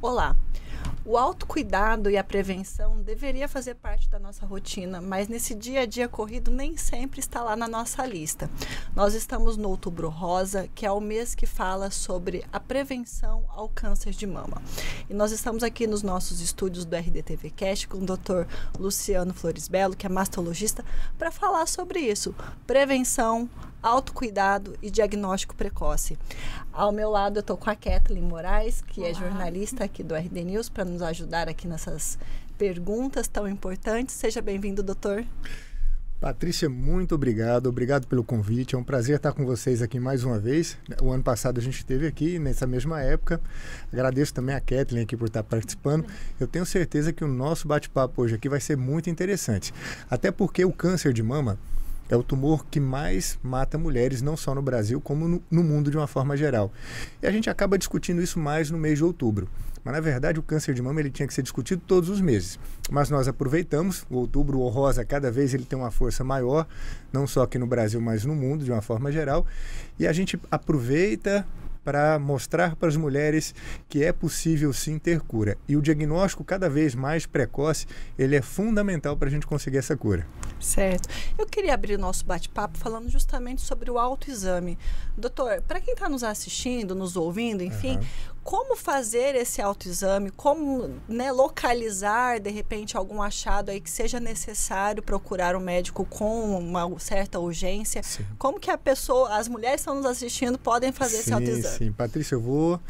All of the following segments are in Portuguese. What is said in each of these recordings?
Olá! O autocuidado e a prevenção deveria fazer parte da nossa rotina, mas nesse dia a dia corrido nem sempre está lá na nossa lista. Nós estamos no Outubro Rosa, que é o mês que fala sobre a prevenção ao câncer de mama. E nós estamos aqui nos nossos estúdios do RDTV Cast com o Dr. Luciano Flores Belo, que é mastologista, para falar sobre isso, prevenção, autocuidado e diagnóstico precoce. Ao meu lado eu estou com a Kathleen Moraes, que é jornalista aqui do RD News, para nos ajudar aqui nessas perguntas tão importantes. Seja bem-vindo, doutor. Patrícia, muito obrigado pelo convite, é um prazer estar com vocês aqui mais uma vez. O ano passado a gente esteve aqui, nessa mesma época. Agradeço também a Kathleen aqui por estar participando. Eu tenho certeza que o nosso bate-papo hoje aqui vai ser muito interessante, até porque o câncer de mama é o tumor que mais mata mulheres, não só no Brasil, como no mundo de uma forma geral. E a gente acaba discutindo isso mais no mês de outubro. Mas, na verdade, o câncer de mama ele tinha que ser discutido todos os meses. Mas nós aproveitamos, o Outubro Rosa, cada vez ele tem uma força maior, não só aqui no Brasil, mas no mundo, de uma forma geral. E a gente aproveita para mostrar para as mulheres que é possível sim ter cura. E o diagnóstico cada vez mais precoce, ele é fundamental para a gente conseguir essa cura. Certo. Eu queria abrir o nosso bate-papo falando justamente sobre o autoexame. Doutor, para quem está nos assistindo, nos ouvindo, enfim, como fazer esse autoexame, como localizar, de repente, algum achado aí que seja necessário procurar um médico com uma certa urgência? Sim. Como que as mulheres que estão nos assistindo podem fazer esse autoexame? Sim, Patrícia, o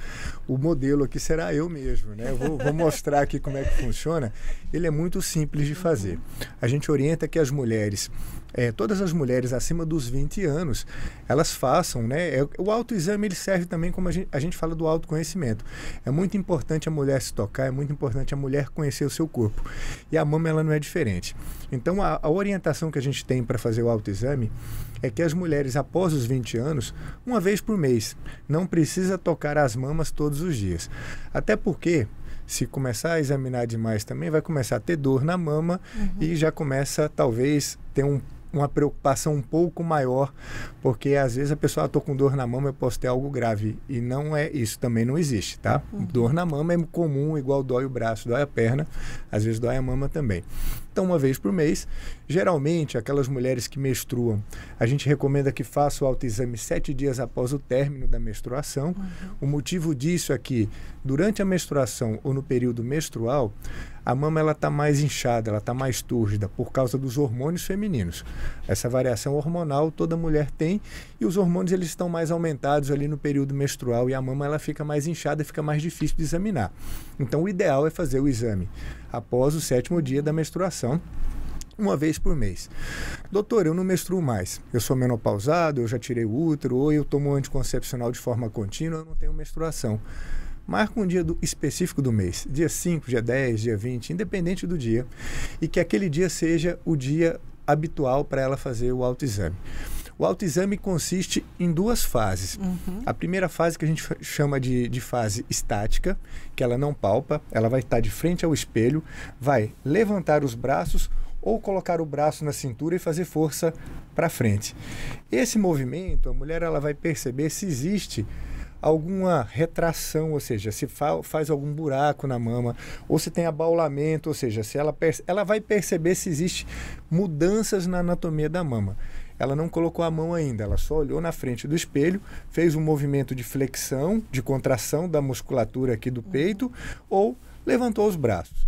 modelo aqui será eu mesmo, né? Eu vou mostrar aqui como é que funciona. Ele é muito simples de fazer. A gente orienta que as mulheres, todas as mulheres acima dos 20 anos, elas façam, né? O autoexame ele serve também como a gente fala do autoconhecimento. É muito importante a mulher se tocar, é muito importante a mulher conhecer o seu corpo. E a mama ela não é diferente. Então a orientação que a gente tem para fazer o autoexame é que as mulheres após os 20 anos, uma vez por mês, não precisa tocar as mamas todos os dias. Até porque se começar a examinar demais também, vai começar a ter dor na mama e já começa, talvez, ter uma preocupação um pouco maior, porque às vezes a pessoa, estou com dor na mama, eu posso ter algo grave, e não é isso, também não existe, tá? Dor na mama é comum, igual dói o braço, dói a perna, às vezes dói a mama também. Então, uma vez por mês, geralmente, aquelas mulheres que menstruam, a gente recomenda que faça o autoexame 7 dias após o término da menstruação. O motivo disso é que, durante a menstruação ou no período menstrual, a mama está mais inchada, ela está mais túrgida por causa dos hormônios femininos. Essa variação hormonal toda mulher tem e os hormônios eles estão mais aumentados ali no período menstrual e a mama ela fica mais inchada e fica mais difícil de examinar. Então o ideal é fazer o exame após o 7º dia da menstruação, uma vez por mês. Doutor, eu não menstruo mais, eu sou menopausado, eu já tirei o útero, ou eu tomo anticoncepcional de forma contínua, eu não tenho menstruação. Marca um dia específico do mês, dia 5, dia 10, dia 20, independente do dia, e que aquele dia seja o dia habitual para ela fazer o autoexame. O autoexame consiste em 2 fases. A primeira fase que a gente chama de fase estática, que ela não palpa, ela vai estar de frente ao espelho, vai levantar os braços ou colocar o braço na cintura e fazer força para frente. Esse movimento, a mulher ela vai perceber se existe alguma retração, ou seja, se faz algum buraco na mama, ou se tem abaulamento, ou seja, se ela vai perceber se existe mudanças na anatomia da mama. Ela não colocou a mão ainda, ela só olhou na frente do espelho, fez um movimento de flexão, de contração da musculatura aqui do peito, ou levantou os braços.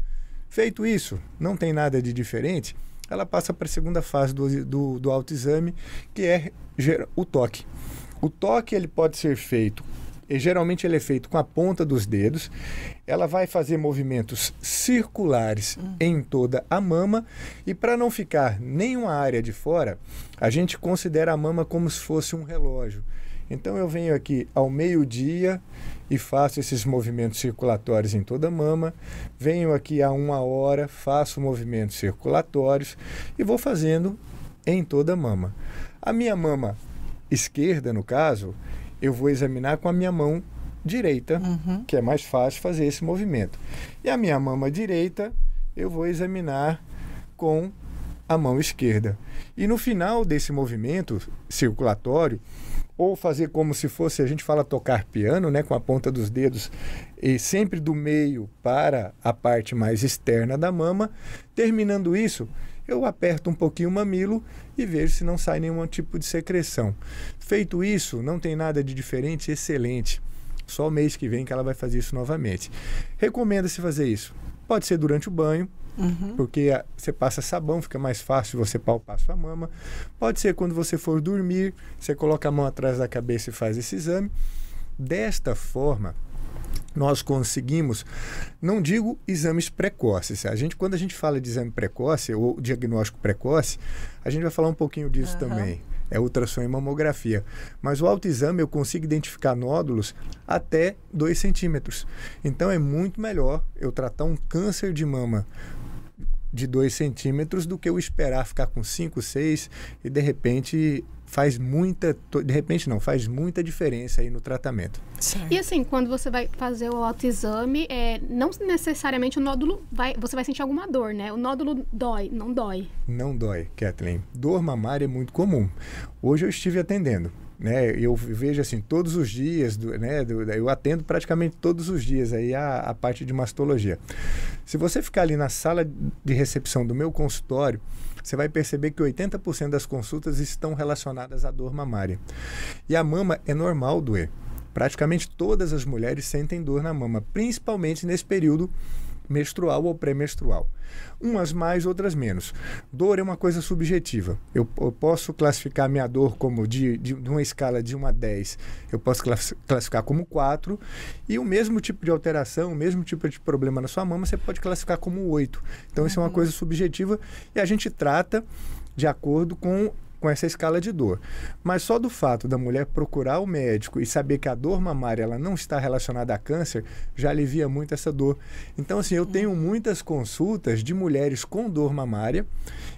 Feito isso, não tem nada de diferente, ela passa para a segunda fase do autoexame, que é o toque. O toque ele pode ser feito, e geralmente ele é feito com a ponta dos dedos. Ela vai fazer movimentos circulares em toda a mama e para não ficar nenhuma área de fora, a gente considera a mama como se fosse um relógio. Então eu venho aqui ao meio-dia e faço esses movimentos circulatórios em toda a mama, venho aqui a 1 hora, faço movimentos circulatórios e vou fazendo em toda a mama. A minha mama esquerda, no caso, eu vou examinar com a minha mão direita, que é mais fácil fazer esse movimento. E a minha mama direita, eu vou examinar com a mão esquerda. E no final desse movimento circulatório, ou fazer como se fosse, a gente fala tocar piano, né, com a ponta dos dedos, e sempre do meio para a parte mais externa da mama. Terminando isso, eu aperto um pouquinho o mamilo e vejo se não sai nenhum tipo de secreção. Feito isso, não tem nada de diferente, excelente. Só o mês que vem que ela vai fazer isso novamente. Recomenda-se fazer isso. Pode ser durante o banho, porque você passa sabão, fica mais fácil você palpar sua mama. Pode ser quando você for dormir, você coloca a mão atrás da cabeça e faz esse exame. Desta forma, nós conseguimos, não digo exames precoces. Quando a gente fala de exame precoce ou diagnóstico precoce, a gente vai falar um pouquinho disso também. É ultrassom e mamografia. Mas o autoexame eu consigo identificar nódulos até 2 centímetros. Então é muito melhor eu tratar um câncer de mama de 2 centímetros do que eu esperar ficar com 5, 6 e de repente faz muita diferença aí no tratamento. E assim, quando você vai fazer o autoexame, não necessariamente o nódulo você vai sentir alguma dor, né? O nódulo dói, não dói? Não dói, Kathleen. Dor mamária é muito comum. Hoje eu estive atendendo, né? Eu vejo assim todos os dias, eu atendo praticamente todos os dias aí a parte de mastologia. Se você ficar ali na sala de recepção do meu consultório, você vai perceber que 80% das consultas estão relacionadas à dor mamária. E a mama é normal doer. Praticamente todas as mulheres sentem dor na mama, principalmente nesse período menstrual ou pré-menstrual. Umas mais, outras menos. Dor é uma coisa subjetiva. Eu posso classificar minha dor como de uma escala de 1 a 10. Eu posso classificar como 4. E o mesmo tipo de alteração, o mesmo tipo de problema na sua mama, você pode classificar como 8. Então, isso é uma coisa subjetiva e a gente trata de acordo com essa escala de dor. Mas só do fato da mulher procurar o médico e saber que a dor mamária ela não está relacionada a câncer, já alivia muito essa dor. Então, assim, eu tenho muitas consultas de mulheres com dor mamária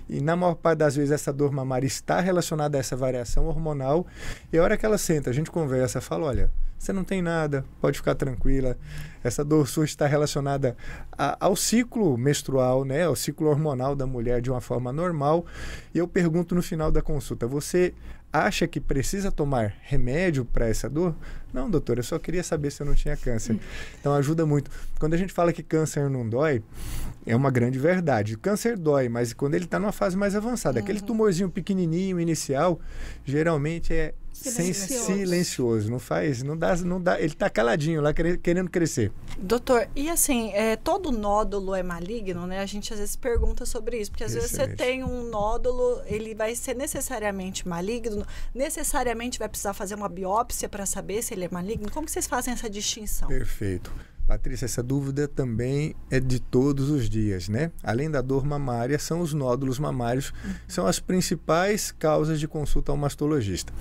e na maior parte das vezes essa dor mamária está relacionada a essa variação hormonal e a hora que ela senta, a gente conversa, fala, olha, você não tem nada, pode ficar tranquila. Essa dor sua está relacionada ao ciclo menstrual, né? Ao ciclo hormonal da mulher de uma forma normal. E eu pergunto no final da consulta, você acha que precisa tomar remédio para essa dor? Não, doutora, eu só queria saber se eu não tinha câncer. Então ajuda muito. Quando a gente fala que câncer não dói, é uma grande verdade. Câncer dói, mas quando ele está numa fase mais avançada, aquele tumorzinho pequenininho inicial, geralmente é silencioso. Não dá, ele está caladinho lá querendo crescer. Doutor, e assim, todo nódulo é maligno, né? A gente às vezes pergunta sobre isso, porque às vezes você tem um nódulo, ele vai ser necessariamente maligno, necessariamente vai precisar fazer uma biópsia para saber se ele é maligno. Como que vocês fazem essa distinção? Perfeito. Patrícia, essa dúvida também é de todos os dias, né? Além da dor mamária, são os nódulos mamários, são as principais causas de consulta ao mastologista.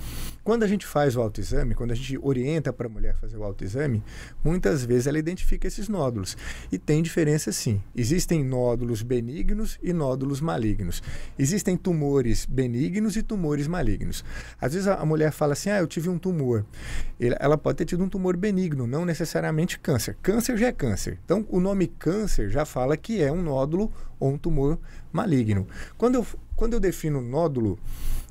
Quando a gente faz o autoexame, quando a gente orienta para a mulher fazer o autoexame, muitas vezes ela identifica esses nódulos. E tem diferença sim. Existem nódulos benignos e nódulos malignos. Existem tumores benignos e tumores malignos. Às vezes a mulher fala assim, eu tive um tumor. Ela pode ter tido um tumor benigno, não necessariamente câncer. Câncer já é câncer. Então, o nome câncer já fala que é um nódulo ou um tumor maligno. Quando eu defino nódulo,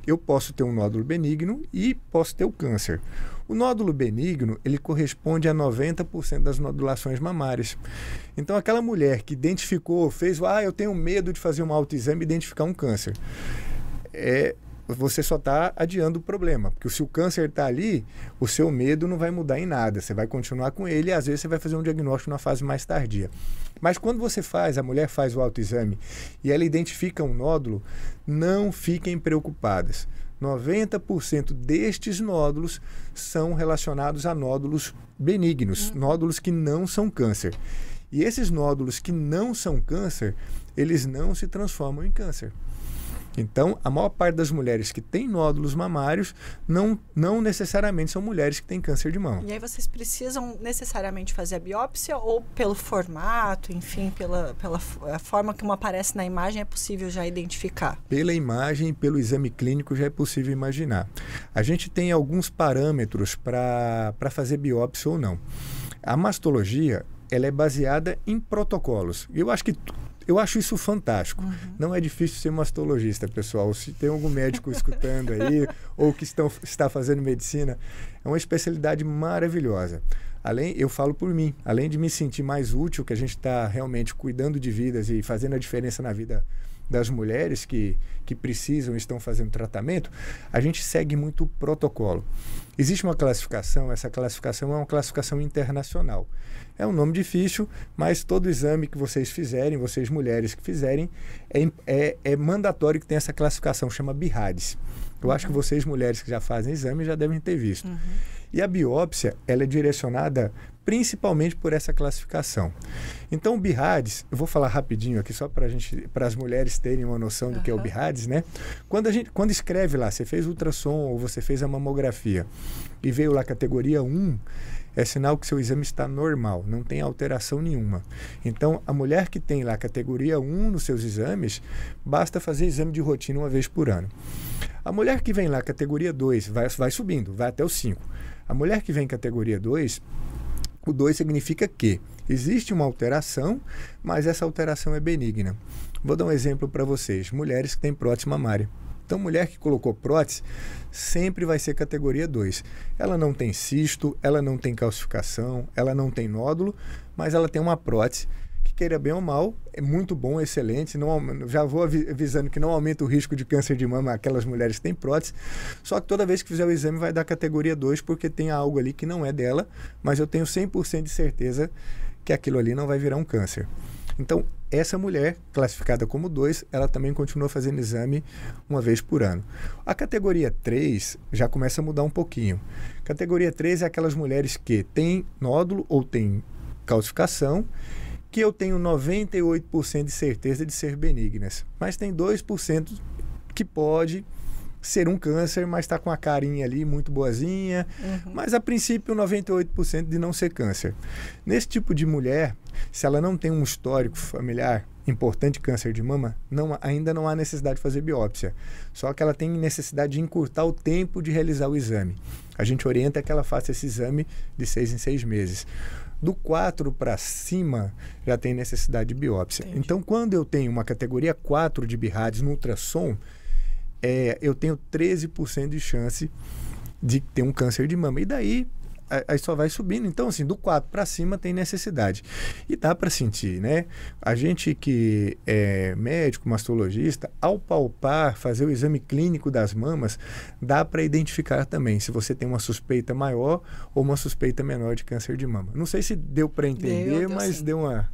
eu posso ter um nódulo benigno e posso ter o câncer. O nódulo benigno, ele corresponde a 90% das nodulações mamárias. Então, aquela mulher que identificou, fez, eu tenho medo de fazer um autoexame e identificar um câncer. Você só está adiando o problema, porque se o câncer está ali, o seu medo não vai mudar em nada, você vai continuar com ele e às vezes você vai fazer um diagnóstico numa fase mais tardia. Mas quando a mulher faz o autoexame e ela identifica um nódulo, não fiquem preocupadas. 90% destes nódulos são relacionados a nódulos benignos, nódulos que não são câncer. E esses nódulos que não são câncer, eles não se transformam em câncer. Então, a maior parte das mulheres que têm nódulos mamários não necessariamente são mulheres que têm câncer de mama. E aí vocês precisam necessariamente fazer a biópsia ou pelo formato, enfim, pela forma como aparece na imagem é possível já identificar? Pela imagem, pelo exame clínico já é possível imaginar. A gente tem alguns parâmetros para fazer biópsia ou não. A mastologia, ela é baseada em protocolos. Eu acho que Eu acho isso fantástico. Não é difícil ser mastologista, pessoal. Se tem algum médico escutando aí, ou que está fazendo medicina, é uma especialidade maravilhosa. Eu falo por mim, além de me sentir mais útil, que a gente está realmente cuidando de vidas e fazendo a diferença na vida das mulheres que precisam e estão fazendo tratamento, a gente segue muito o protocolo. Existe uma classificação, essa classificação é uma classificação internacional. É um nome difícil, mas todo exame que vocês fizerem, vocês mulheres que fizerem, é mandatório que tenha essa classificação, chama BIRADS. Eu acho que vocês mulheres que já fazem exame já devem ter visto. E a biópsia, ela é direcionada principalmente por essa classificação. Então, o BIRADS, eu vou falar rapidinho aqui só para as mulheres terem uma noção do que é o BIRADS, né? Quando escreve lá, você fez ultrassom ou você fez a mamografia e veio lá categoria 1, é sinal que seu exame está normal, não tem alteração nenhuma. Então, a mulher que tem lá categoria 1 nos seus exames, basta fazer exame de rotina uma vez por ano. A mulher que vem lá categoria 2, vai subindo, vai até o 5. A mulher que vem categoria 2, o 2 significa que existe uma alteração, mas essa alteração é benigna. Vou dar um exemplo para vocês. Mulheres que têm prótese mamária. Então, mulher que colocou prótese sempre vai ser categoria 2. Ela não tem cisto, ela não tem calcificação, ela não tem nódulo, mas ela tem uma prótese que, queira bem ou mal, é muito bom, excelente. Já vou avisando que não aumenta o risco de câncer de mama aquelas mulheres que têm prótese. Só que toda vez que fizer o exame vai dar categoria 2, porque tem algo ali que não é dela, mas eu tenho 100% de certeza que aquilo ali não vai virar um câncer. Então, essa mulher, classificada como 2, ela também continua fazendo exame uma vez por ano. A categoria 3 já começa a mudar um pouquinho. Categoria 3 é aquelas mulheres que têm nódulo ou têm calcificação, que eu tenho 98% de certeza de ser benignas. Mas tem 2% que pode ser um câncer, mas está com a carinha ali muito boazinha. Mas, a princípio, 98% de não ser câncer. Nesse tipo de mulher, se ela não tem um histórico familiar importante de câncer de mama, ainda não há necessidade de fazer biópsia. Só que ela tem necessidade de encurtar o tempo de realizar o exame. A gente orienta que ela faça esse exame de 6 em 6 meses. Do 4 para cima, já tem necessidade de biópsia. Entendi. Então, quando eu tenho uma categoria 4 de BIRADS no ultrassom, eu tenho 13% de chance de ter um câncer de mama. E daí, aí só vai subindo. Então, assim, do 4 para cima tem necessidade. E dá para sentir, né? A gente que é médico, mastologista, ao palpar, fazer o exame clínico das mamas, dá para identificar também se você tem uma suspeita maior ou uma suspeita menor de câncer de mama. Não sei se deu para entender, mas sim. Deu uma...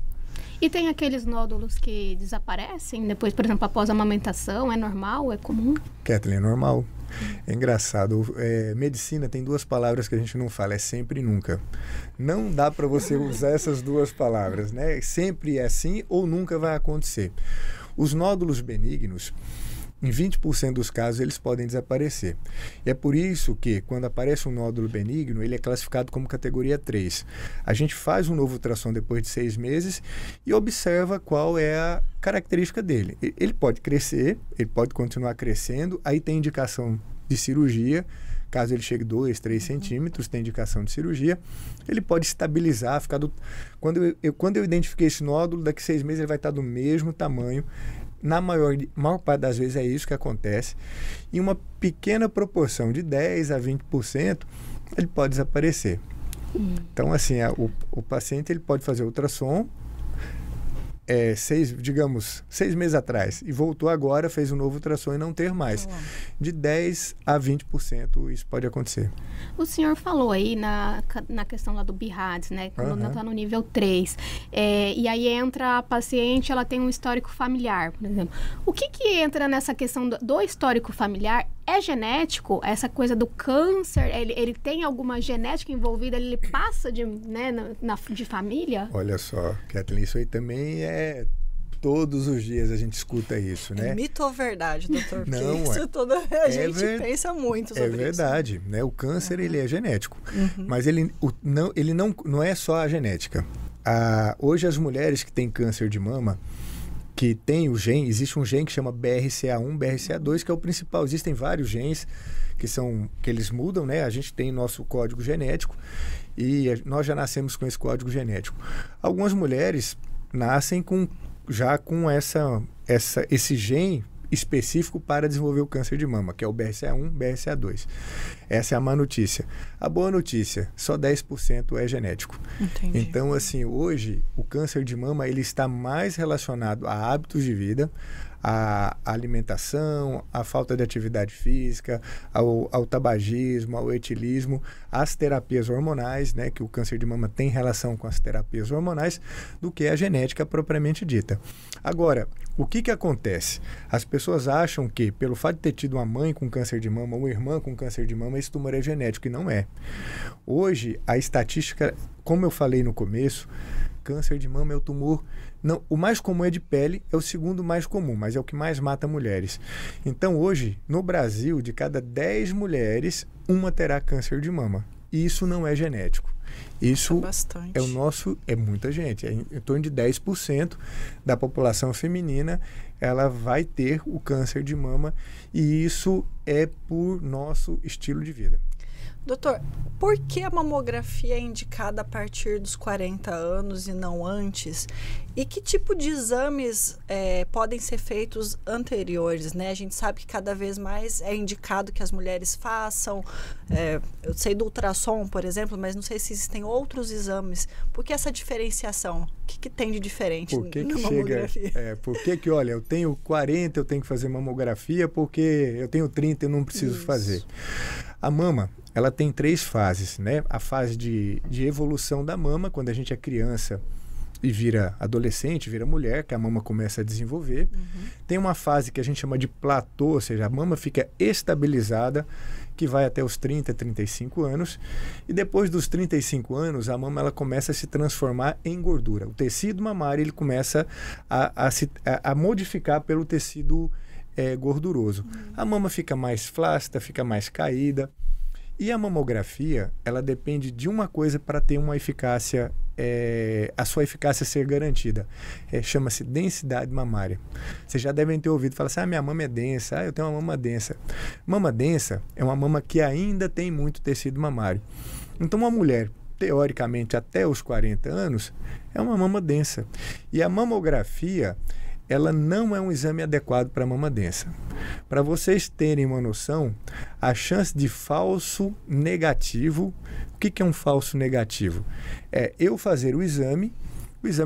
E tem aqueles nódulos que desaparecem depois, por exemplo, após a amamentação? É normal? É comum? Kathleen, é normal. É engraçado. Medicina tem 2 palavras que a gente não fala, é sempre e nunca. Não dá para você usar essas 2 palavras, né? Sempre é assim ou nunca vai acontecer. Os nódulos benignos, em 20% dos casos, eles podem desaparecer. E é por isso que, quando aparece um nódulo benigno, ele é classificado como categoria 3. A gente faz um novo ultrassom depois de 6 meses e observa qual é a característica dele. Ele pode crescer, ele pode continuar crescendo, aí tem indicação de cirurgia. Caso ele chegue 2, 3 centímetros, tem indicação de cirurgia. Ele pode estabilizar, quando eu identifiquei esse nódulo, daqui a 6 meses ele vai estar do mesmo tamanho. Na maior parte das vezes é isso que acontece. Em uma pequena proporção de 10% a 20%, ele pode desaparecer. Então, assim, o paciente ele pode fazer ultrassom, 6 meses atrás, e voltou agora, fez um novo ultrassom e não ter mais. De 10% a 20% isso pode acontecer. O senhor falou aí na questão lá do BIRADS, né? Quando está no nível 3. E aí entra a paciente, ela tem um histórico familiar, por exemplo. O que entra nessa questão do histórico familiar? É genético? Essa coisa do câncer, ele tem alguma genética envolvida? Ele passa de família? Olha só, Kathleen, isso aí também todos os dias a gente escuta isso, né? É mito ou verdade, doutor? Não, a gente pensa muito sobre isso. É verdade, né? O câncer, ele é genético. Mas ele não é só a genética. Hoje as mulheres que têm câncer de mama, que tem o gene, existe um gene que chama BRCA1, BRCA2, que é o principal. Existem vários genes que eles mudam, né? A gente tem nosso código genético e nós já nascemos com esse código genético. Algumas mulheres nascem com já com esse gene específico para desenvolver o câncer de mama, que é o BRCA1, BRCA2. Essa é a má notícia. A boa notícia, só 10% é genético. Entendi. Então, assim, hoje, o câncer de mama ele está mais relacionado a hábitos de vida, a alimentação, a falta de atividade física, ao tabagismo, ao etilismo, às terapias hormonais, né, que o câncer de mama tem relação com as terapias hormonais, do que a genética propriamente dita. Agora, o que acontece? As pessoas acham que, pelo fato de ter tido uma mãe com câncer de mama, uma irmã com câncer de mama, esse tumor é genético, e não é. Hoje, a estatística, como eu falei no começo, câncer de mama é o tumor... Não, o mais comum é de pele, é o segundo mais comum, mas é o que mais mata mulheres. Então, hoje, no Brasil, de cada 10 mulheres, uma terá câncer de mama. E isso não é genético. Isso bastante. É muita gente. É em torno de 10% da população feminina, ela vai ter o câncer de mama, e isso é por nosso estilo de vida. Doutor, por que a mamografia é indicada a partir dos 40 anos e não antes? E que tipo de exames podem ser feitos anteriores, né? A gente sabe que cada vez mais é indicado que as mulheres façam. Eu sei do ultrassom, por exemplo, mas não sei se existem outros exames. Por que essa diferenciação? O que tem de diferente na mamografia? Por que, olha, eu tenho 40, eu tenho que fazer mamografia, porque eu tenho 30 e eu não preciso fazer. A mama, ela tem 3 fases, né? A fase de evolução da mama, quando a gente é criança e vira adolescente, vira mulher, que a mama começa a desenvolver. Tem uma fase que a gente chama de platô, ou seja, a mama fica estabilizada, que vai até os 30, 35 anos. E depois dos 35 anos, a mama ela começa a se transformar em gordura. O tecido mamário ele começa a modificar pelo tecido gorduroso. A mama fica mais flácida, fica mais caída. E a mamografia, ela depende de uma coisa para ter uma eficácia, a sua eficácia ser garantida. Chama-se densidade mamária. Vocês já devem ter ouvido falar assim, minha mama é densa, eu tenho uma mama densa. Mama densa é uma mama que ainda tem muito tecido mamário. Então, uma mulher, teoricamente, até os 40 anos, é uma mama densa. E a mamografia, ela não é um exame adequado para mama densa. Para vocês terem uma noção, a chance de falso negativo, o que é um falso negativo? É eu fazer o exame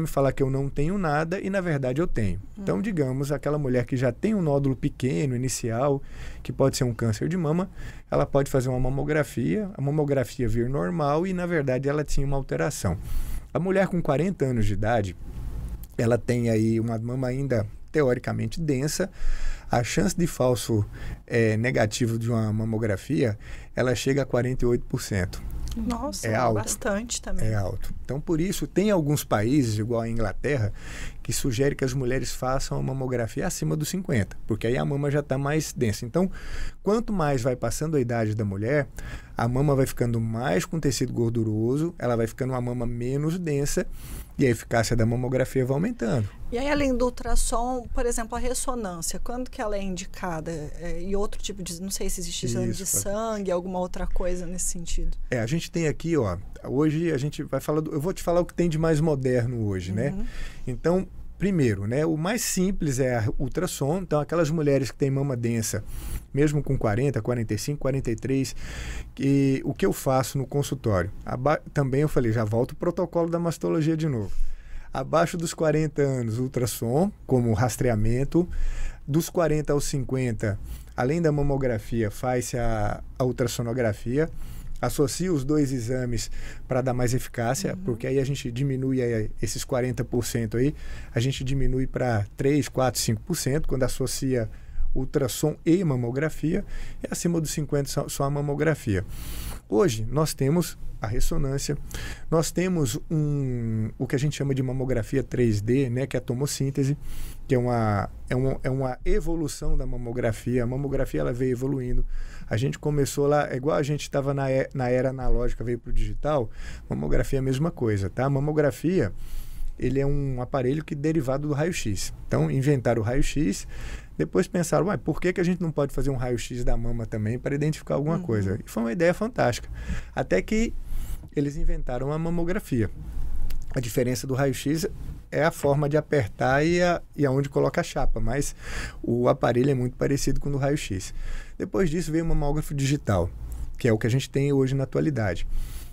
falar que eu não tenho nada e, na verdade, eu tenho. Então, digamos, aquela mulher que já tem um nódulo pequeno, inicial, que pode ser um câncer de mama, ela pode fazer uma mamografia, a mamografia vir normal e, na verdade, ela tinha uma alteração. A mulher com 40 anos de idade, ela tem aí uma mama ainda teoricamente densa, a chance de falso negativo de uma mamografia, ela chega a 48%. Nossa, é alto, bastante também. É alto. Então, por isso, tem alguns países, igual a Inglaterra, que sugerem que as mulheres façam a mamografia acima dos 50, porque aí a mama já está mais densa. Então, quanto mais vai passando a idade da mulher, a mama vai ficando mais com tecido gorduroso, ela vai ficando uma mama menos densa e a eficácia da mamografia vai aumentando. E aí, além do ultrassom, por exemplo, a ressonância, quando que ela é indicada? E outro tipo de... Não sei se existe exame de sangue, alguma outra coisa nesse sentido. A gente tem aqui, hoje a gente vai falar... Eu vou te falar o que tem de mais moderno hoje, né? Então, primeiro, né? O mais simples é a ultrassom. Então, aquelas mulheres que têm mama densa, mesmo com 40, 45, 43, o que eu faço no consultório? Também eu falei, já volto o protocolo da mastologia de novo. Abaixo dos 40 anos, ultrassom, como rastreamento. Dos 40 aos 50, além da mamografia, faz-se a ultrassonografia. Associa os 2 exames para dar mais eficácia, porque aí a gente diminui esses 40% aí, a gente diminui para 3, 4, 5%, quando associa ultrassom e mamografia, e acima dos 50 só a mamografia. Hoje, nós temos a ressonância, nós temos o que a gente chama de mamografia 3D, né, que é a tomossíntese, que é uma evolução da mamografia. A mamografia ela veio evoluindo. A gente começou lá, igual a gente estava na era analógica, veio para o digital, mamografia é a mesma coisa, tá? A mamografia, ele é um aparelho que é derivado do raio-x. Então, inventaram o raio-x, depois pensaram, por que a gente não pode fazer um raio-x da mama também para identificar alguma coisa? E foi uma ideia fantástica. Até que eles inventaram a mamografia. A diferença do raio-x é a forma de apertar e aonde coloca a chapa, mas o aparelho é muito parecido com o do raio-x. Depois disso veio o mamógrafo digital, que é o que a gente tem hoje na atualidade,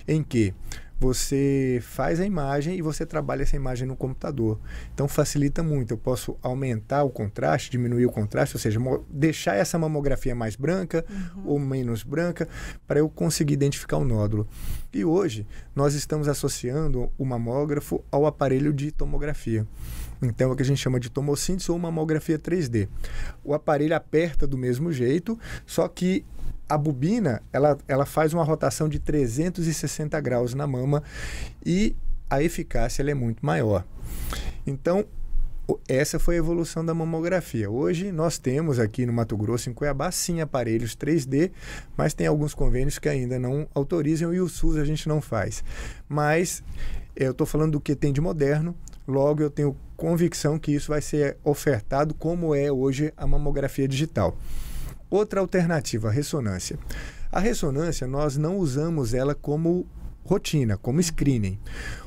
em que você faz a imagem e você trabalha essa imagem no computador. Então facilita muito. Eu posso aumentar o contraste, diminuir o contraste, ou seja, deixar essa mamografia mais branca ou menos branca para eu conseguir identificar o nódulo. E hoje nós estamos associando o mamógrafo ao aparelho de tomografia. Então é o que a gente chama de tomossíntese ou mamografia 3D. O aparelho aperta do mesmo jeito, só que a bobina, ela faz uma rotação de 360 graus na mama e a eficácia ela é muito maior. Então, essa foi a evolução da mamografia. Hoje, nós temos aqui no Mato Grosso, em Cuiabá, sim, aparelhos 3D, mas tem alguns convênios que ainda não autorizam e o SUS a gente não faz. Mas eu estou falando do que tem de moderno, logo eu tenho convicção que isso vai ser ofertado como é hoje a mamografia digital. Outra alternativa, a ressonância. A ressonância, nós não usamos ela como rotina, como screening.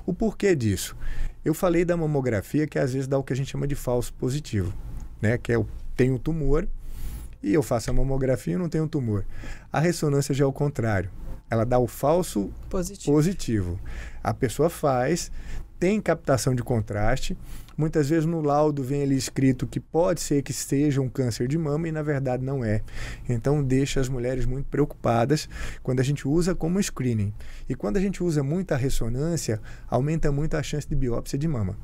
O porquê disso? Eu falei da mamografia que às vezes dá o que a gente chama de falso positivo, né? Que é eu tenho tumor e eu faço a mamografia e não tenho tumor. A ressonância já é o contrário. Ela dá o falso positivo. A pessoa faz, tem captação de contraste. Muitas vezes no laudo vem ali escrito que pode ser que seja um câncer de mama e na verdade não é. Então deixa as mulheres muito preocupadas quando a gente usa como screening. E quando a gente usa muito a ressonância, aumenta muito a chance de biópsia de mama.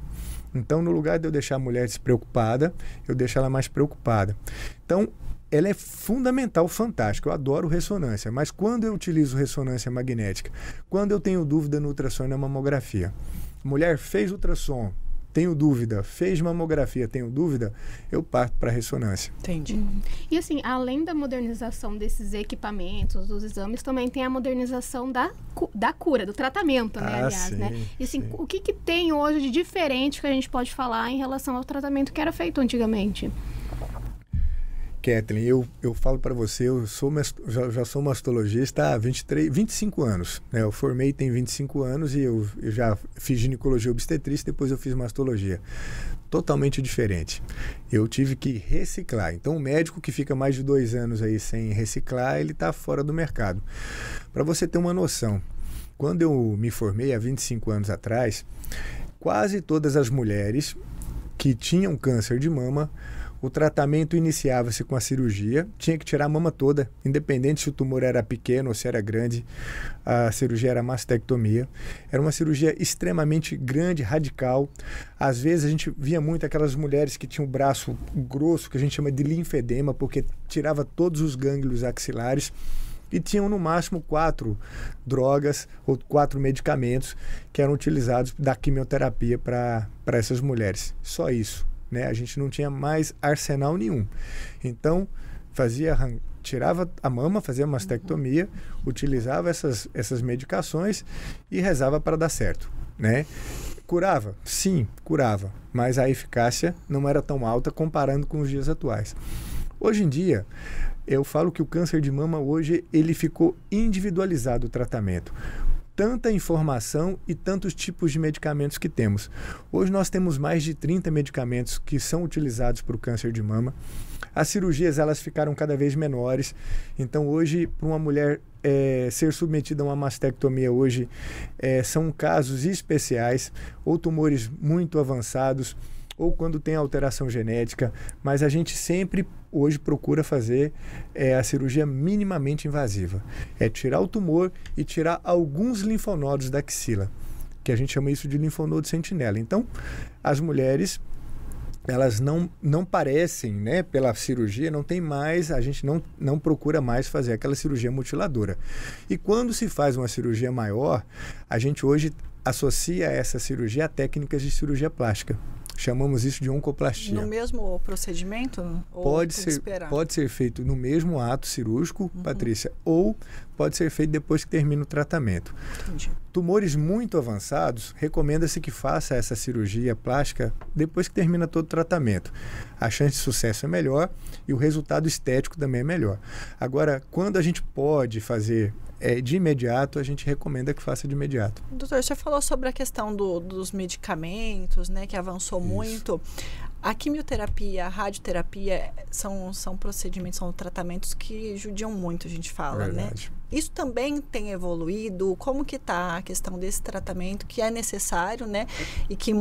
Então no lugar de eu deixar a mulher despreocupada, eu deixo ela mais preocupada. Então ela é fundamental, fantástica. Eu adoro ressonância, mas quando eu utilizo ressonância magnética, quando eu tenho dúvida no ultrassom e na mamografia, mulher fez ultrassom, tenho dúvida, fez mamografia, tenho dúvida, eu parto para a ressonância. Entendi. E assim, além da modernização desses equipamentos, dos exames, também tem a modernização da cura, do tratamento, né, aliás, sim, né? E assim, sim. o que tem hoje de diferente que a gente pode falar em relação ao tratamento que era feito antigamente? Kathleen, eu falo para você, eu já sou mastologista há 25 anos. Né? Eu formei tem 25 anos e eu já fiz ginecologia obstetrícia, depois eu fiz mastologia. Totalmente diferente. Eu tive que reciclar. Então, o médico que fica mais de 2 anos aí sem reciclar, ele está fora do mercado. Para você ter uma noção, quando eu me formei há 25 anos atrás, quase todas as mulheres que tinham câncer de mama, o tratamento iniciava-se com a cirurgia, tinha que tirar a mama toda, independente se o tumor era pequeno ou se era grande, a cirurgia era mastectomia. Era uma cirurgia extremamente grande, radical. Às vezes a gente via muito aquelas mulheres que tinham o braço grosso, que a gente chama de linfedema, porque tirava todos os gânglios axilares e tinham no máximo 4 drogas ou 4 medicamentos que eram utilizados da quimioterapia para essas mulheres. Só isso. Né? A gente não tinha mais arsenal nenhum. Então, tirava a mama, fazia mastectomia, utilizava essas medicações e rezava para dar certo. Né? Curava? Sim, curava. Mas a eficácia não era tão alta comparando com os dias atuais. Hoje em dia, eu falo que o câncer de mama hoje ele ficou individualizado o tratamento. Tanta informação e tantos tipos de medicamentos que temos. Hoje nós temos mais de 30 medicamentos que são utilizados para o câncer de mama. As cirurgias elas ficaram cada vez menores. Então hoje, para uma mulher ser submetida a uma mastectomia hoje, são casos especiais ou tumores muito avançados ou quando tem alteração genética, mas a gente sempre hoje procura fazer a cirurgia minimamente invasiva. É tirar o tumor e tirar alguns linfonodos da axila, que a gente chama isso de linfonodo sentinela. Então, as mulheres, elas não parecem, né, pela cirurgia, não tem mais, a gente não procura mais fazer aquela cirurgia mutiladora. E quando se faz uma cirurgia maior, a gente hoje associa essa cirurgia a técnicas de cirurgia plástica. Chamamos isso de oncoplastia. No mesmo procedimento? Pode ser feito no mesmo ato cirúrgico, Patrícia, ou pode ser feito depois que termina o tratamento. Entendi. Tumores muito avançados, recomenda-se que faça essa cirurgia plástica depois que termina todo o tratamento. A chance de sucesso é melhor e o resultado estético também é melhor. Agora, quando a gente pode fazer de imediato, a gente recomenda que faça de imediato. Doutor, você falou sobre a questão dos medicamentos, né, que avançou muito. A quimioterapia, a radioterapia são procedimentos, são tratamentos que judiam muito, a gente fala, Verdade. né? Isso também tem evoluído? Como que está a questão desse tratamento que é necessário, né? E que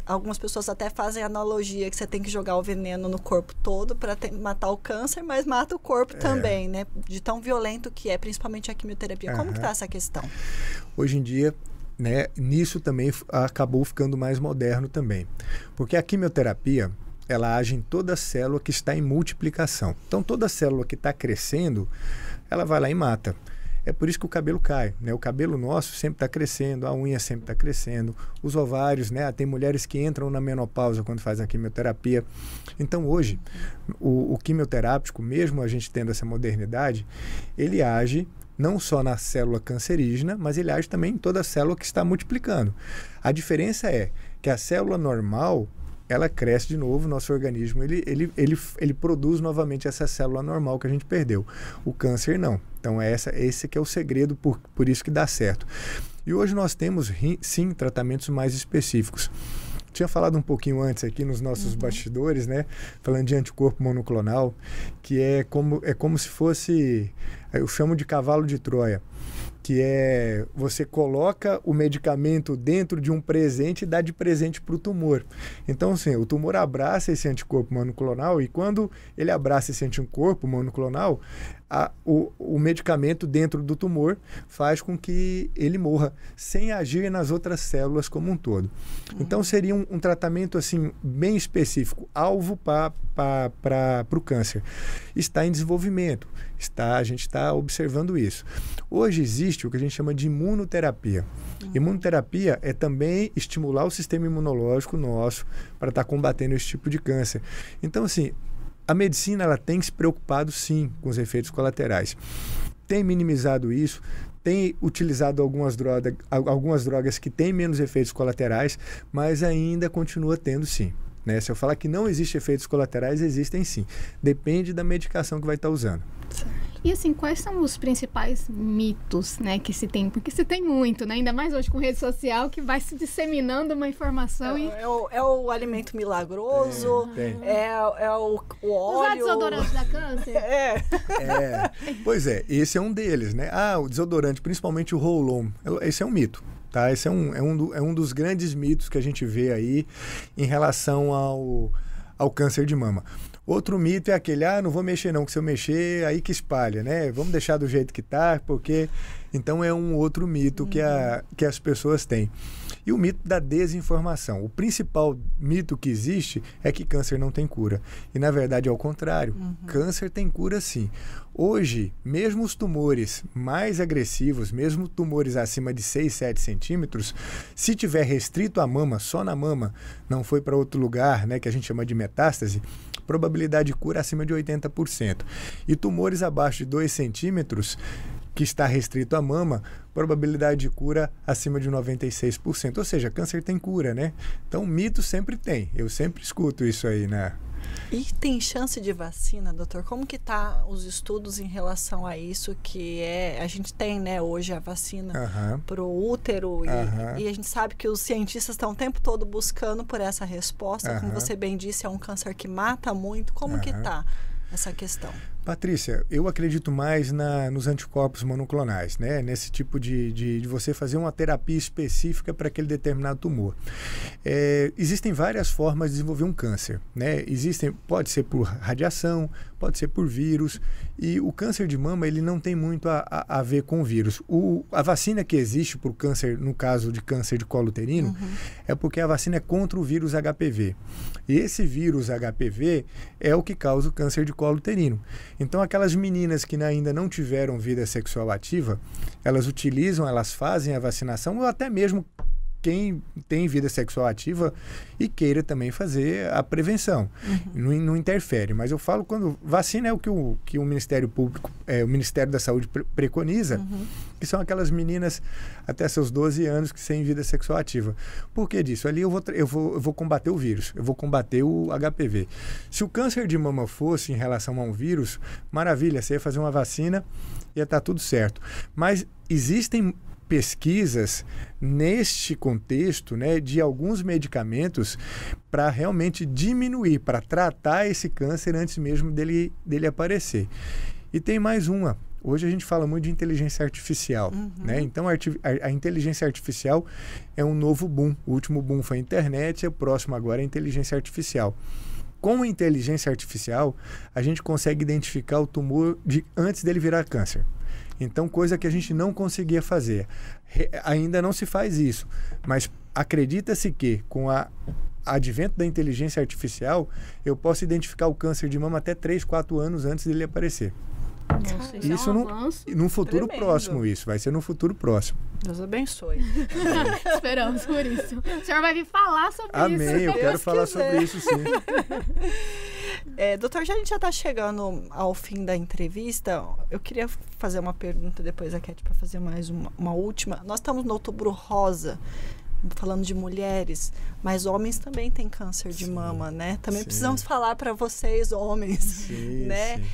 algumas pessoas até fazem analogia que você tem que jogar o veneno no corpo todo para matar o câncer, mas mata o corpo também, né? De tão violento que é, principalmente a quimioterapia. Como que está essa questão? Hoje em dia, né, nisso também acabou ficando mais moderno também. Porque a quimioterapia, ela age em toda célula que está em multiplicação. Então, toda célula que está crescendo, ela vai lá e mata. É por isso que o cabelo cai, né? O cabelo nosso sempre está crescendo, a unha sempre está crescendo, os ovários, né? Tem mulheres que entram na menopausa quando faz a quimioterapia. Então, hoje, o quimioterápico, mesmo a gente tendo essa modernidade, ele age não só na célula cancerígena, mas ele age também em toda a célula que está multiplicando. A diferença é que a célula normal, ela cresce de novo, nosso organismo ele produz novamente essa célula normal que a gente perdeu. O câncer não. Então esse que é o segredo, por isso que dá certo. E hoje nós temos sim tratamentos mais específicos. Tinha falado um pouquinho antes aqui nos nossos bastidores, né? Falando de anticorpo monoclonal, que é como se fosse, eu chamo de cavalo de Troia, que é você coloca o medicamento dentro de um presente e dá de presente para o tumor. Então, assim, o tumor abraça esse anticorpo monoclonal e quando ele abraça esse anticorpo monoclonal, o medicamento dentro do tumor faz com que ele morra, sem agir nas outras células como um todo. Então, seria um tratamento assim, bem específico, alvo para o câncer. Está em desenvolvimento, a gente está observando isso. Hoje existe o que a gente chama de imunoterapia. Imunoterapia é também estimular o sistema imunológico nosso para estar combatendo esse tipo de câncer. Então, assim, a medicina ela tem se preocupado, sim, com os efeitos colaterais. Tem minimizado isso, tem utilizado algumas drogas que têm menos efeitos colaterais, mas ainda continua tendo, sim. Né? Se eu falar que não existe efeitos colaterais, existem sim. Depende da medicação que vai estar usando. E assim, quais são os principais mitos, né, que se tem? Porque se tem muito, né? Ainda mais hoje com rede social, que vai se disseminando uma informação É o alimento milagroso, é o óleo... Usar desodorante da câncer? Pois é, esse é um deles, né? O desodorante, principalmente o roll-on, esse é um mito. Tá? Esse é um dos grandes mitos que a gente vê aí em relação ao câncer de mama. Outro mito é aquele, não vou mexer não, que se eu mexer, aí que espalha, né? Vamos deixar do jeito que tá, porque... Então é um outro mito que as pessoas têm. E o mito da desinformação. O principal mito que existe é que câncer não tem cura. E na verdade é o contrário. Câncer tem cura sim. Hoje, mesmo os tumores mais agressivos, mesmo tumores acima de 6, 7 centímetros, se tiver restrito à mama, só na mama, não foi para outro lugar, né, que a gente chama de metástase, probabilidade de cura acima de 80%. E tumores abaixo de 2 centímetros, que está restrito à mama, probabilidade de cura acima de 96%. Ou seja, câncer tem cura, né? Então, mito sempre tem. Eu sempre escuto isso aí, né? E tem chance de vacina, doutor? Como que tá os estudos em relação a isso, que a gente tem, né, hoje a vacina para o útero e a gente sabe que os cientistas estão o tempo todo buscando por essa resposta. Como você bem disse, é um câncer que mata muito. Como que tá essa questão? Patrícia, eu acredito mais nos anticorpos monoclonais, né? Nesse tipo de você fazer uma terapia específica para aquele determinado tumor. Existem várias formas de desenvolver um câncer, né? Pode ser por radiação, pode ser por vírus, e o câncer de mama ele não tem muito a ver com vírus. A vacina que existe para o câncer, no caso de câncer de colo uterino, é porque a vacina é contra o vírus HPV. E esse vírus HPV é o que causa o câncer de colo uterino. Então, aquelas meninas que ainda não tiveram vida sexual ativa, elas fazem a vacinação ou até mesmo quem tem vida sexual ativa e queira também fazer a prevenção. Não interfere. Mas eu falo quando vacina é o que o Ministério Público, o Ministério da Saúde preconiza, que são aquelas meninas até seus 12 anos que têm vida sexual ativa. Por que disso? Ali eu vou combater o vírus, eu vou combater o HPV. Se o câncer de mama fosse em relação a um vírus, maravilha, você ia fazer uma vacina, ia estar tudo certo. Mas existem pesquisas neste contexto, né, de alguns medicamentos para realmente diminuir, para tratar esse câncer antes mesmo dele aparecer. E tem mais uma. Hoje a gente fala muito de inteligência artificial, né? Então a inteligência artificial é um novo boom. O último boom foi a internet, o próximo agora é a inteligência artificial. Com a inteligência artificial, a gente consegue identificar o tumor antes dele virar câncer. Então, coisa que a gente não conseguia fazer. Ainda não se faz isso, mas acredita-se que com o advento da inteligência artificial, eu posso identificar o câncer de mama até 3, 4 anos antes dele aparecer. Nossa, isso é um avanço num futuro tremendo. Próximo, isso. Vai ser no futuro próximo. Deus abençoe. Esperamos por isso. O senhor vai vir falar sobre isso. Amém, eu quero falar sobre isso, sim. Doutor, a gente já está chegando ao fim da entrevista. Eu queria fazer uma pergunta depois a Cat para fazer mais uma última. Nós estamos no Outubro Rosa, falando de mulheres, mas homens também têm câncer de mama, né? Também precisamos falar para vocês, homens, né? Sim.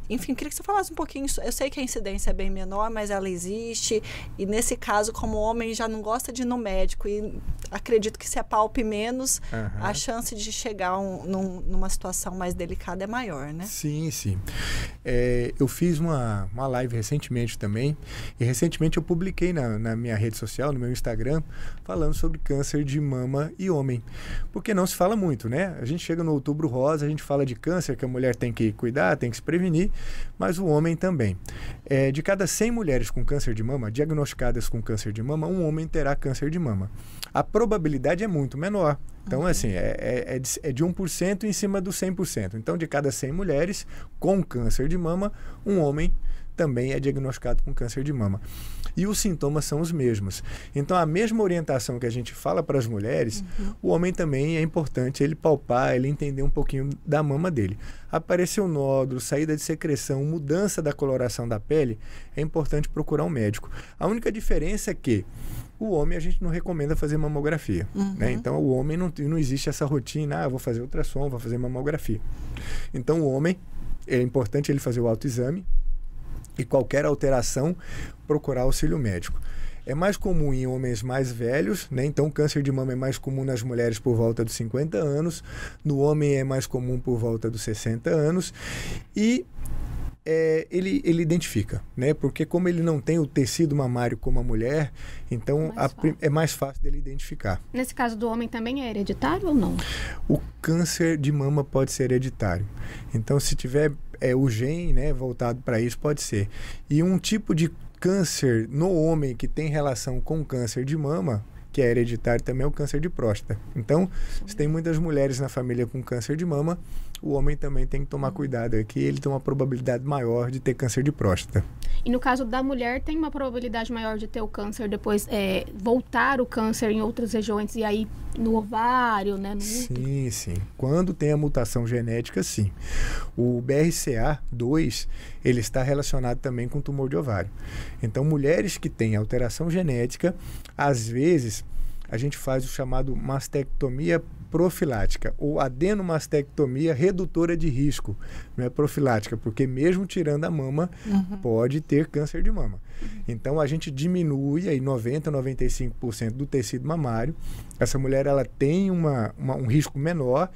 Enfim, queria que você falasse um pouquinho. Eu sei que a incidência é bem menor, mas ela existe. E nesse caso, como homem já não gosta de ir no médico e acredito que se apalpe menos, a chance de chegar numa situação mais delicada é maior, né? Sim. Eu fiz uma live recentemente também, e recentemente eu publiquei na minha rede social, no meu Instagram, falando sobre câncer de mama e homem. Porque não se fala muito, né? A gente chega no Outubro Rosa, a gente fala de câncer, que a mulher tem que cuidar, tem que se prevenir, mas o homem também. De cada 100 mulheres com câncer de mama, diagnosticadas com câncer de mama, um homem terá câncer de mama. A probabilidade é muito menor. Então, assim, é de 1% em cima do 100%. Então, de cada 100 mulheres com câncer de mama, um homem também é diagnosticado com câncer de mama. E os sintomas são os mesmos. Então, a mesma orientação que a gente fala para as mulheres, o homem também é importante ele palpar, ele entender um pouquinho da mama dele. Apareceu nódulo, saída de secreção, mudança da coloração da pele, é importante procurar um médico. A única diferença é que o homem a gente não recomenda fazer mamografia. Né? Então, o homem não existe essa rotina, vou fazer ultrassom, vou fazer mamografia. Então, o homem, é importante ele fazer o autoexame, e qualquer alteração, procurar auxílio médico. É mais comum em homens mais velhos, né? Então o câncer de mama é mais comum nas mulheres por volta dos 50 anos, no homem é mais comum por volta dos 60 anos, e ele identifica, né? Porque como ele não tem o tecido mamário como a mulher, então é mais fácil dele identificar. Nesse caso do homem também é hereditário ou não? O câncer de mama pode ser hereditário. Então, se tiver o gene, né, voltado para isso, pode ser. E um tipo de câncer no homem que tem relação com câncer de mama, que é hereditário, também é o câncer de próstata. Então, se tem muitas mulheres na família com câncer de mama, o homem também tem que tomar cuidado aqui, ele tem uma probabilidade maior de ter câncer de próstata. E no caso da mulher, tem uma probabilidade maior de ter o câncer depois, voltar o câncer em outras regiões, e aí no ovário, né? No útero? Sim. Quando tem a mutação genética, sim. O BRCA2, ele está relacionado também com tumor de ovário. Então, mulheres que têm alteração genética, às vezes, a gente faz o chamado mastectomia profilática ou adenomastectomia redutora de risco. Não é profilática, porque mesmo tirando a mama, pode ter câncer de mama. Então, a gente diminui aí 90%, 95% do tecido mamário. Essa mulher ela tem um risco menor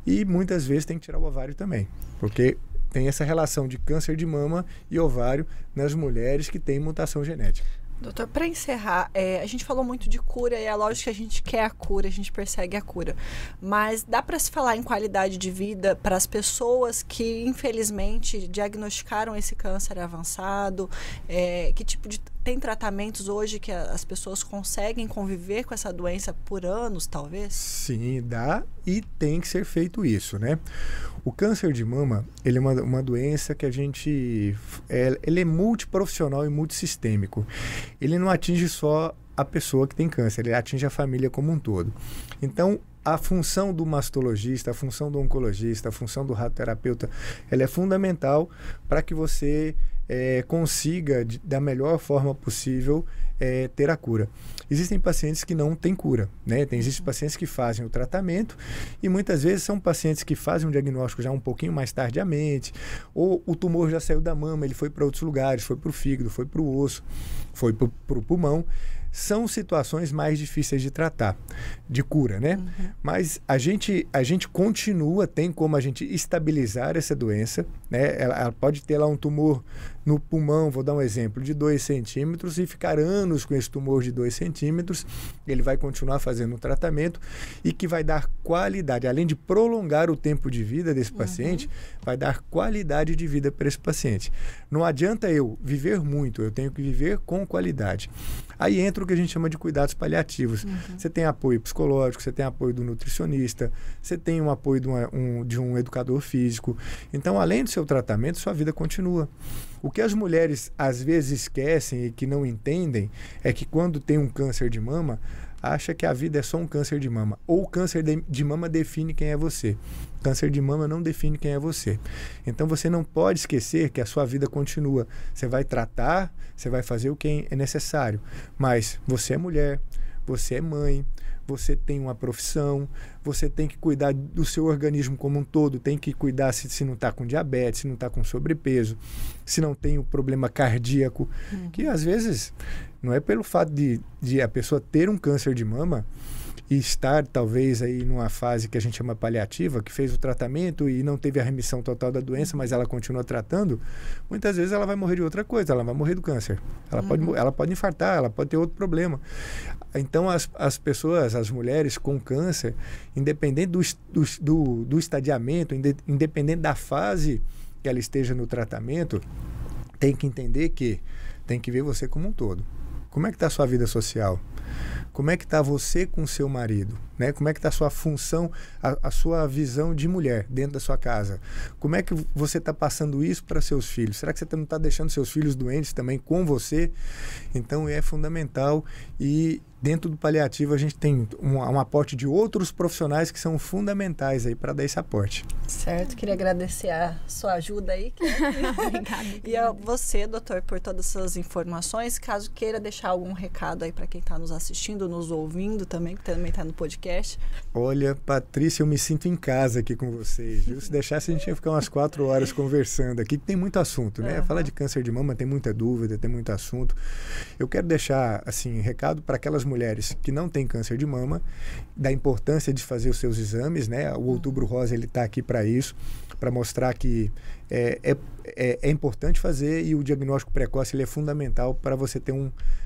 e muitas vezes tem que tirar o ovário também, porque tem essa relação de câncer de mama e ovário nas mulheres que têm mutação genética. Doutor, para encerrar, a gente falou muito de cura e é lógico que a gente quer a cura, a gente persegue a cura. Mas dá para se falar em qualidade de vida para as pessoas que, infelizmente, diagnosticaram esse câncer avançado? Que tipo de... Tem tratamentos hoje que as pessoas conseguem conviver com essa doença por anos, talvez? Sim, dá e tem que ser feito isso, né? O câncer de mama, ele é uma doença que a gente... ele é multiprofissional e multissistêmico. Ele não atinge só a pessoa que tem câncer, ele atinge a família como um todo. Então, a função do mastologista, a função do oncologista, a função do radioterapeuta, ela é fundamental para que você consiga, da melhor forma possível, ter a cura. Existem pacientes que não têm cura, né? Existem pacientes que fazem o tratamento e muitas vezes são pacientes que fazem um diagnóstico já um pouquinho mais tardiamente, ou o tumor já saiu da mama, ele foi para outros lugares, foi para o fígado, foi para o osso, foi para o pulmão. São situações mais difíceis de tratar, de cura, né? Mas a gente continua, tem como a gente estabilizar essa doença, né? Ela pode ter lá um tumor no pulmão, vou dar um exemplo, de 2 centímetros e ficar anos com esse tumor de 2 centímetros. Ele vai continuar fazendo um tratamento e que vai dar qualidade, além de prolongar o tempo de vida desse paciente, vai dar qualidade de vida para esse paciente. Não adianta eu viver muito, eu tenho que viver com qualidade. Aí entra o que a gente chama de cuidados paliativos. Você tem apoio psicológico, você tem apoio do nutricionista, você tem um apoio de um educador físico. Então, além do seu tratamento, sua vida continua. O que as mulheres às vezes esquecem e que não entendem é que quando tem um câncer de mama, acha que a vida é só um câncer de mama. Ou o câncer de mama define quem é você. Câncer de mama não define quem é você. Então você não pode esquecer que a sua vida continua. Você vai tratar, você vai fazer o que é necessário. Mas você é mulher, você é mãe, você tem uma profissão, você tem que cuidar do seu organismo como um todo, tem que cuidar se não está com diabetes, se não está com sobrepeso, se não tem um problema cardíaco, que às vezes não é pelo fato de a pessoa ter um câncer de mama e estar talvez aí numa fase que a gente chama paliativa, que fez o tratamento e não teve a remissão total da doença, mas ela continua tratando, muitas vezes ela vai morrer de outra coisa, ela vai morrer do câncer. Ela pode infartar, ela pode ter outro problema. Então, as pessoas, as mulheres com câncer, independente do estadiamento, independente da fase que ela esteja no tratamento, tem que entender que tem que ver você como um todo. Como é que está a sua vida social? Como é que está você com o seu marido? Né? Como é que está a sua função, a sua visão de mulher dentro da sua casa? Como é que você está passando isso para seus filhos? Será que você não está deixando seus filhos doentes também com você? Então é fundamental e dentro do paliativo a gente tem um aporte de outros profissionais que são fundamentais aí para dar esse aporte. Certo, queria agradecer a sua ajuda aí. Obrigada. E a você, doutor, por todas essas informações. Caso queira deixar algum recado aí para quem está nos assistindo, nos ouvindo também, que também está no podcast. Olha, Patrícia, eu me sinto em casa aqui com vocês, viu? Se deixasse, a gente ia ficar umas 4 horas conversando aqui, que tem muito assunto, né? Falar de câncer de mama tem muita dúvida, tem muito assunto. Eu quero deixar, assim, recado para aquelas mulheres que não têm câncer de mama, da importância de fazer os seus exames, né? O Outubro Rosa, ele está aqui para isso, para mostrar que é importante fazer e o diagnóstico precoce ele é fundamental para você ter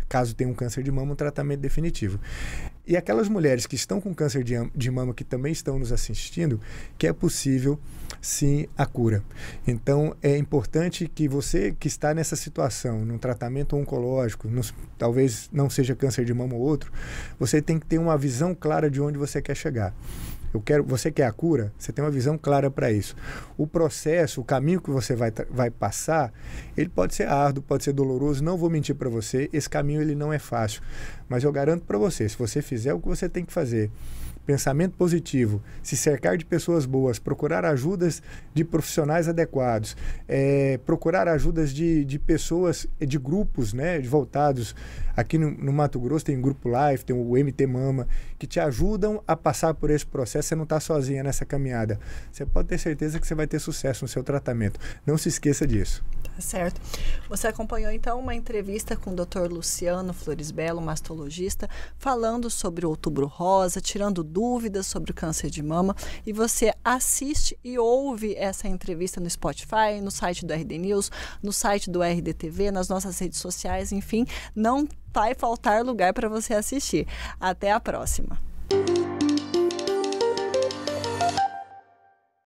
caso tenha um câncer de mama, um tratamento definitivo. E aquelas mulheres que estão com câncer de mama, que também estão nos assistindo, que é possível, sim, a cura. Então, é importante que você que está nessa situação, num tratamento oncológico, talvez não seja câncer de mama ou outro, você tem que ter uma visão clara de onde você quer chegar. Você quer a cura? Você tem uma visão clara para isso. O processo, o caminho que você vai passar, ele pode ser árduo, pode ser doloroso, não vou mentir para você, esse caminho ele não é fácil. Mas eu garanto para você, se você fizer o que você tem que fazer, pensamento positivo, se cercar de pessoas boas, procurar ajudas de profissionais adequados, procurar ajudas de pessoas, de grupos, né, voltados. Aqui no Mato Grosso tem o Grupo Life, tem o MT Mama, que te ajudam a passar por esse processo. Você não está sozinha nessa caminhada. Você pode ter certeza que você vai ter sucesso no seu tratamento. Não se esqueça disso. Tá certo. Você acompanhou, então, uma entrevista com o Dr. Luciano Floresbello, mastologista, falando sobre o Outubro Rosa, tirando dúvidas sobre o câncer de mama. E você assiste e ouve essa entrevista no Spotify, no site do RD News, no site do RDTV, nas nossas redes sociais, enfim, não vai faltar lugar para você assistir. Até a próxima.